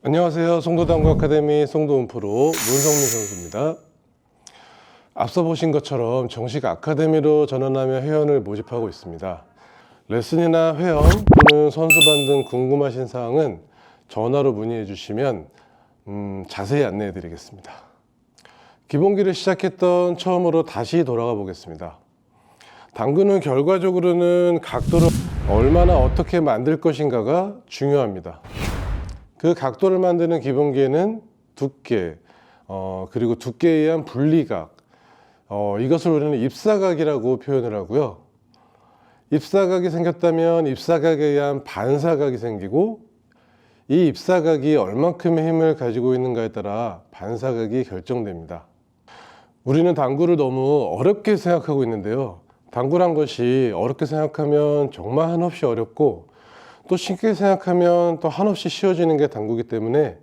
안녕하세요. 송도당구 아카데미 송도훈 프로 문성민 선수입니다. 앞서 보신 것처럼 정식 아카데미로 전환하며 회원을 모집하고 있습니다. 레슨이나 회원 또는 선수반 등 궁금하신 사항은 전화로 문의해 주시면 자세히 안내해 드리겠습니다. 기본기를 시작했던 처음으로 다시 돌아가 보겠습니다. 당구는 결과적으로는 각도를 얼마나 어떻게 만들 것인가가 중요합니다. 그 각도를 만드는 기본기에는 두께, 그리고 두께에 의한 분리각, 이것을 우리는 입사각이라고 표현을 하고요. 입사각이 생겼다면 입사각에 의한 반사각이 생기고, 이 입사각이 얼만큼의 힘을 가지고 있는가에 따라 반사각이 결정됩니다. 우리는 당구를 너무 어렵게 생각하고 있는데요. 당구란 것이 어렵게 생각하면 정말 한없이 어렵고, 또 쉽게 생각하면 또 한없이 쉬워지는 게 당구이기 때문에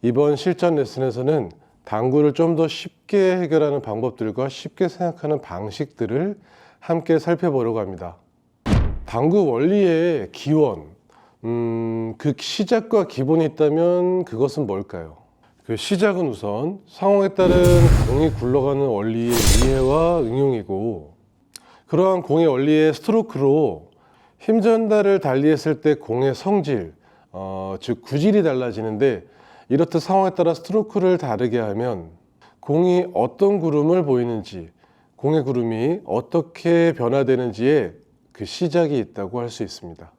이번 실전 레슨에서는 당구를 좀 더 쉽게 해결하는 방법들과 쉽게 생각하는 방식들을 함께 살펴보려고 합니다. 당구 원리의 기원, 그 시작과 기본이 있다면 그것은 뭘까요? 그 시작은 우선 상황에 따른 공이 굴러가는 원리의 이해와 응용이고, 그러한 공의 원리의 스트로크로 힘 전달을 달리했을 때 공의 성질, 즉 구질이 달라지는데, 이렇듯 상황에 따라 스트로크를 다르게 하면 공이 어떤 구름을 보이는지, 공의 구름이 어떻게 변화되는지에 그 시작이 있다고 할 수 있습니다.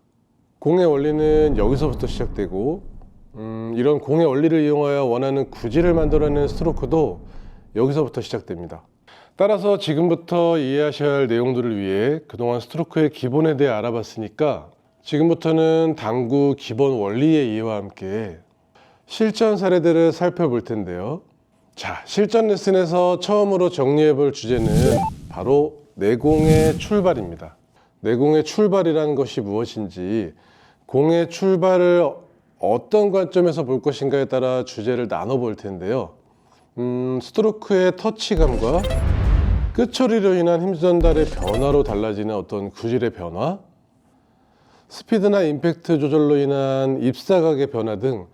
공의 원리는 여기서부터 시작되고, 이런 공의 원리를 이용하여 원하는 구질을 만들어내는 스트로크도 여기서부터 시작됩니다. 따라서 지금부터 이해하셔야 할 내용들을 위해 그동안 스트로크의 기본에 대해 알아봤으니까, 지금부터는 당구 기본 원리의 이해와 함께 실전 사례들을 살펴볼 텐데요. 자, 실전 레슨에서 처음으로 정리해 볼 주제는 바로 내공의 출발입니다. 내공의 출발이라는 것이 무엇인지, 공의 출발을 어떤 관점에서 볼 것인가에 따라 주제를 나눠 볼 텐데요. 스트로크의 터치감과 끝처리로 인한 힘 전달의 변화로 달라지는 어떤 구질의 변화, 스피드나 임팩트 조절로 인한 입사각의 변화 등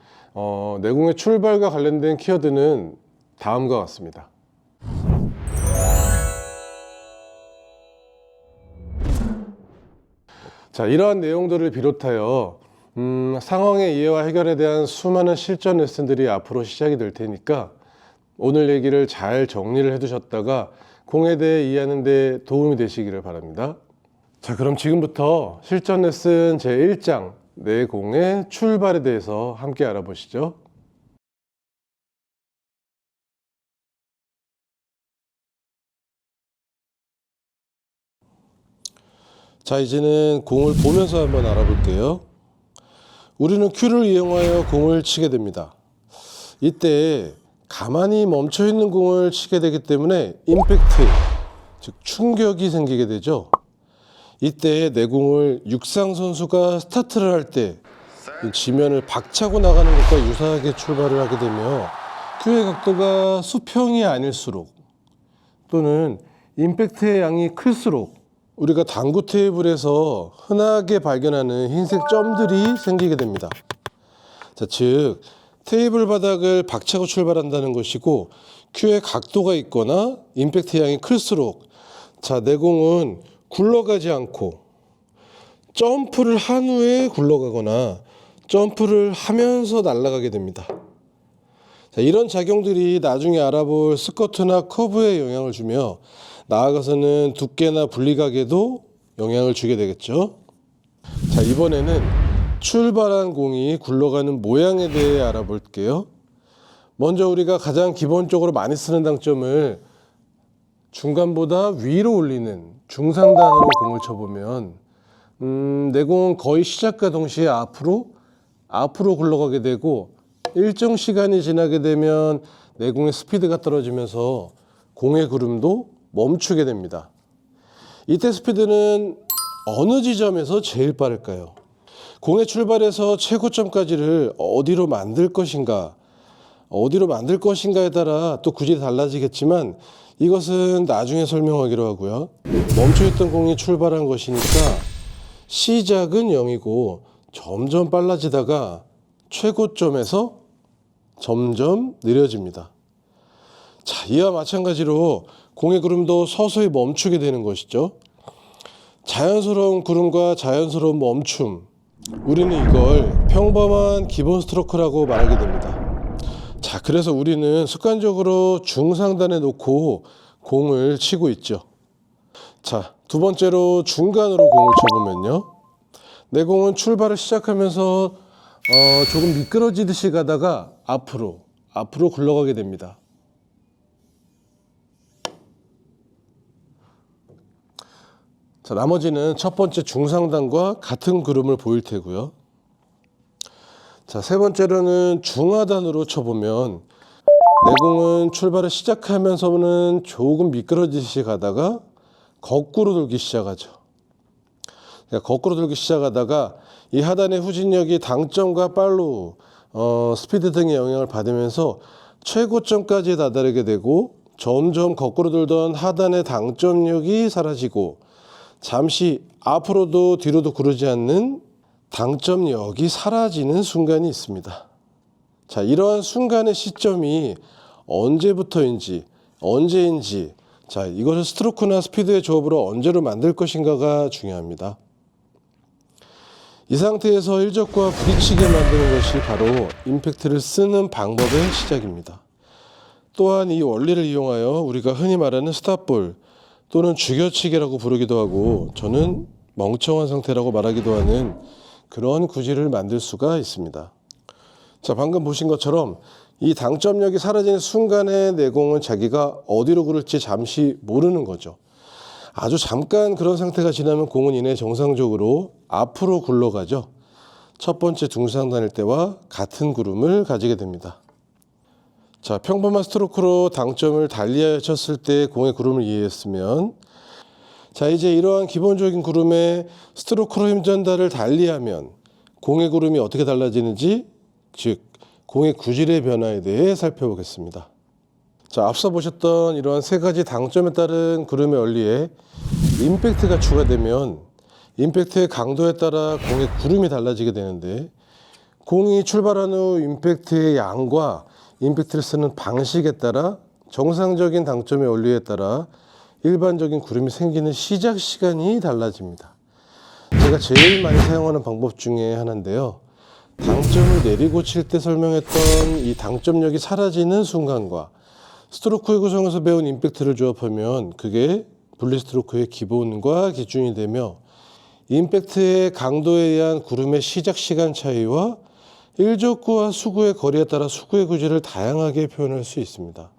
내공의 출발과 관련된 키워드는 다음과 같습니다. 자, 이러한 내용들을 비롯하여 상황의 이해와 해결에 대한 수많은 실전 레슨들이 앞으로 시작이 될 테니까 오늘 얘기를 잘 정리를 해두셨다가 공에 대해 이해하는 데 도움이 되시기를 바랍니다. 자, 그럼 지금부터 실전 레슨 제1장 내공의 출발에 대해서 함께 알아보시죠. 자, 이제는 공을 보면서 한번 알아볼게요. 우리는 큐를 이용하여 공을 치게 됩니다. 이때 가만히 멈춰 있는 공을 치게 되기 때문에 임팩트, 즉 충격이 생기게 되죠. 이때 내 공을 육상 선수가 스타트를 할 때 지면을 박차고 나가는 것과 유사하게 출발을 하게 되며, 큐의 각도가 수평이 아닐수록 또는 임팩트의 양이 클수록 우리가 당구 테이블에서 흔하게 발견하는 흰색 점들이 생기게 됩니다. 자, 즉 테이블 바닥을 박차고 출발한다는 것이고, 큐의 각도가 있거나 임팩트 양이 클수록 내 공은 굴러가지 않고 점프를 한 후에 굴러가거나 점프를 하면서 날아가게 됩니다. 자, 이런 작용들이 나중에 알아볼 스커트나 커브에 영향을 주며, 나아가서는 두께나 분리각에도 영향을 주게 되겠죠. 자, 이번에는 출발한 공이 굴러가는 모양에 대해 알아볼게요. 먼저 우리가 가장 기본적으로 많이 쓰는 당점을 중간보다 위로 올리는 중상단으로 공을 쳐보면 내 공은 거의 시작과 동시에 앞으로 굴러가게 되고, 일정 시간이 지나게 되면 내 공의 스피드가 떨어지면서 공의 구름도 멈추게 됩니다. 이때 스피드는 어느 지점에서 제일 빠를까요? 공의 출발에서 최고점까지를 어디로 만들 것인가에 따라 또 구질이 달라지겠지만, 이것은 나중에 설명하기로 하고요. 멈춰있던 공이 출발한 것이니까 시작은 0이고 점점 빨라지다가 최고점에서 점점 느려집니다. 자, 이와 마찬가지로 공의 구름도 서서히 멈추게 되는 것이죠. 자연스러운 구름과 자연스러운 멈춤, 우리는 이걸 평범한 기본 스트로크라고 말하게 됩니다. 자, 그래서 우리는 습관적으로 중상단에 놓고 공을 치고 있죠. 자, 두 번째로 중간으로 공을 쳐보면요, 내 공은 출발을 시작하면서 조금 미끄러지듯이 가다가 앞으로 굴러가게 됩니다. 자, 나머지는 첫 번째 중상단과 같은 구름을 보일 테고요. 자, 세 번째로는 중하단으로 쳐보면 내 공은 출발을 시작하면서는 조금 미끄러지듯이 가다가 거꾸로 돌기 시작하죠. 그러니까 거꾸로 돌기 시작하다가 이 하단의 후진력이 당점과 팔로우, 스피드 등의 영향을 받으면서 최고점까지 다다르게 되고 점점 거꾸로 돌던 하단의 당점력이 사라지고 잠시 앞으로도 뒤로도 구르지 않는 당점력이 사라지는 순간이 있습니다. 자, 이러한 순간의 시점이 언제인지, 자, 이것을 스트로크나 스피드의 조합으로 언제로 만들 것인가가 중요합니다. 이 상태에서 일적과 부딪히게 만드는 것이 바로 임팩트를 쓰는 방법의 시작입니다. 또한 이 원리를 이용하여 우리가 흔히 말하는 스탑볼 또는 죽여치기라고 부르기도 하고, 저는 멍청한 상태라고 말하기도 하는 그런 구질을 만들 수가 있습니다. 자, 방금 보신 것처럼 이 당점력이 사라지는 순간에 내 공은 자기가 어디로 구를지 잠시 모르는 거죠. 아주 잠깐 그런 상태가 지나면 공은 이내 정상적으로 앞으로 굴러가죠. 첫 번째 중상단일 때와 같은 구름을 가지게 됩니다. 자, 평범한 스트로크로 당점을 달리하여 쳤을 때 공의 구름을 이해했으면, 자, 이제 이러한 기본적인 구름의 스트로크로 힘 전달을 달리하면 공의 구름이 어떻게 달라지는지, 즉 공의 구질의 변화에 대해 살펴보겠습니다. 자, 앞서 보셨던 이러한 세 가지 당점에 따른 구름의 원리에 임팩트가 추가되면 임팩트의 강도에 따라 공의 구름이 달라지게 되는데, 공이 출발한 후 임팩트의 양과 임팩트를 쓰는 방식에 따라 정상적인 당점의 원리에 따라 일반적인 구름이 생기는 시작 시간이 달라집니다. 제가 제일 많이 사용하는 방법 중에 하나인데요, 당점을 내리고 칠 때 설명했던 이 당점력이 사라지는 순간과 스트로크의 구성에서 배운 임팩트를 조합하면 그게 분리 스트로크의 기본과 기준이 되며, 임팩트의 강도에 의한 구름의 시작 시간 차이와 일적구와 수구의 거리에 따라 수구의 구질을 다양하게 표현할 수 있습니다.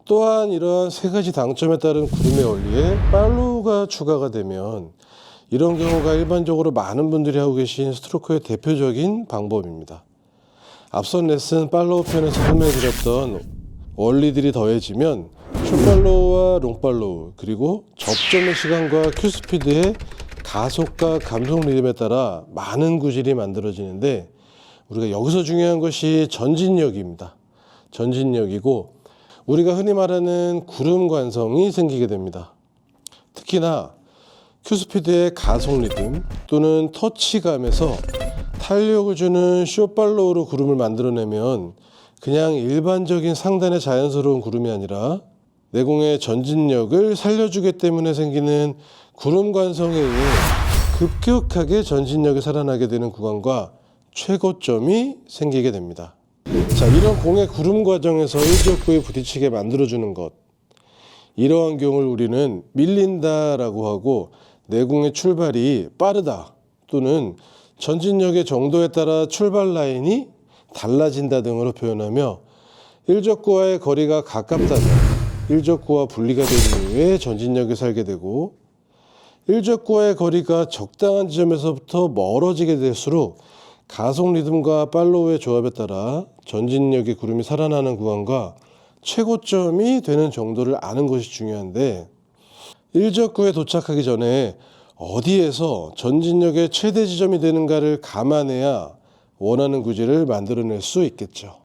또한 이러한 세 가지 당점에 따른 구름의 원리에 팔로우가 추가가 되면, 이런 경우가 일반적으로 많은 분들이 하고 계신 스트로크의 대표적인 방법입니다. 앞선 레슨 팔로우 편에서 설명해드렸던 원리들이 더해지면 숏팔로우와 롱팔로우, 그리고 접점의 시간과 큐스피드의 가속과 감속 리듬에 따라 많은 구질이 만들어지는데, 우리가 여기서 중요한 것이 전진력입니다. 전진력이고, 우리가 흔히 말하는 구름 관성이 생기게 됩니다. 특히나 큐스피드의 가속 리듬 또는 터치감에서 탄력을 주는 숏팔로우로 구름을 만들어내면 그냥 일반적인 상단의 자연스러운 구름이 아니라 내공의 전진력을 살려주기 때문에 생기는 구름 관성에 의해 급격하게 전진력이 살아나게 되는 구간과 최고점이 생기게 됩니다. 자, 이런 공의 구름 과정에서 일적구에 부딪히게 만들어주는 것, 이러한 경우를 우리는 밀린다라고 하고, 내공의 출발이 빠르다 또는 전진력의 정도에 따라 출발 라인이 달라진다 등으로 표현하며, 일적구와의 거리가 가깝다면 일적구와 분리가 된 이후에 전진력이 살게 되고, 일적구와의 거리가 적당한 지점에서부터 멀어지게 될수록 가속 리듬과 팔로우의 조합에 따라 전진력의 구름이 살아나는 구간과 최고점이 되는 정도를 아는 것이 중요한데, 일적구에 도착하기 전에 어디에서 전진력의 최대 지점이 되는가를 감안해야 원하는 구질을 만들어낼 수 있겠죠.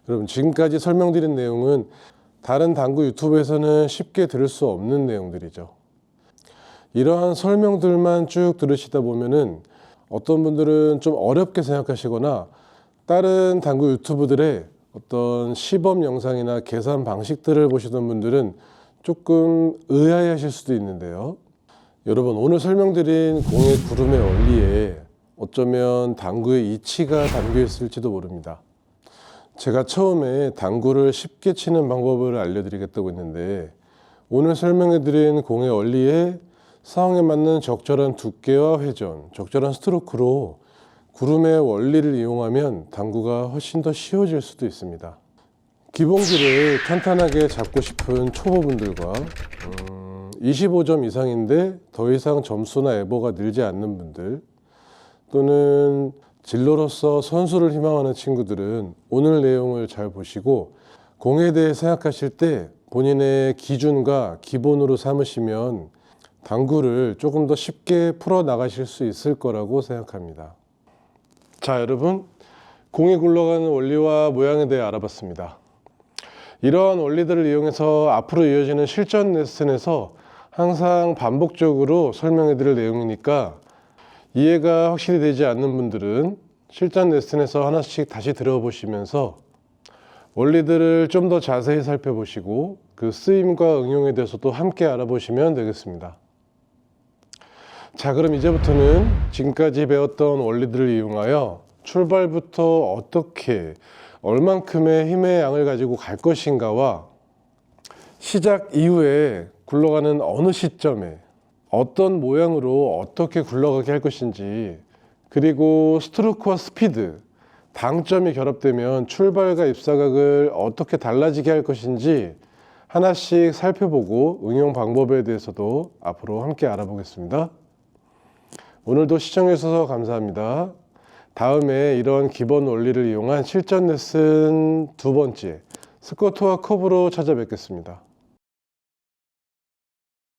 여러분, 지금까지 설명드린 내용은 다른 당구 유튜브에서는 쉽게 들을 수 없는 내용들이죠. 이러한 설명들만 쭉 들으시다 보면은 어떤 분들은 좀 어렵게 생각하시거나 다른 당구 유튜브들의 어떤 시범 영상이나 계산 방식들을 보시던 분들은 조금 의아해 하실 수도 있는데요. 여러분, 오늘 설명드린 공의 구름의 원리에 어쩌면 당구의 이치가 담겨 있을지도 모릅니다. 제가 처음에 당구를 쉽게 치는 방법을 알려드리겠다고 했는데, 오늘 설명해드린 공의 원리에 상황에 맞는 적절한 두께와 회전, 적절한 스트로크로 구름의 원리를 이용하면 당구가 훨씬 더 쉬워질 수도 있습니다. 기본기를 탄탄하게 잡고 싶은 초보분들과 25점 이상인데 더 이상 점수나 에버가 늘지 않는 분들, 또는 진로로서 선수를 희망하는 친구들은 오늘 내용을 잘 보시고 공에 대해 생각하실 때 본인의 기준과 기본으로 삼으시면 당구를 조금 더 쉽게 풀어 나가실 수 있을 거라고 생각합니다. 자, 여러분, 공이 굴러가는 원리와 모양에 대해 알아봤습니다. 이러한 원리들을 이용해서 앞으로 이어지는 실전 레슨에서 항상 반복적으로 설명해 드릴 내용이니까 이해가 확실히 되지 않는 분들은 실전 레슨에서 하나씩 다시 들어보시면서 원리들을 좀 더 자세히 살펴보시고 그 쓰임과 응용에 대해서도 함께 알아보시면 되겠습니다. 자, 그럼 이제부터는 지금까지 배웠던 원리들을 이용하여 출발부터 어떻게 얼만큼의 힘의 양을 가지고 갈 것인가와 시작 이후에 굴러가는 어느 시점에 어떤 모양으로 어떻게 굴러가게 할 것인지, 그리고 스트로크와 스피드, 당점이 결합되면 출발과 입사각을 어떻게 달라지게 할 것인지 하나씩 살펴보고 응용 방법에 대해서도 앞으로 함께 알아보겠습니다. 오늘도 시청해 주셔서 감사합니다. 다음에 이런 기본 원리를 이용한 실전 레슨 두 번째, 스쿼트와 컵으로 찾아뵙겠습니다.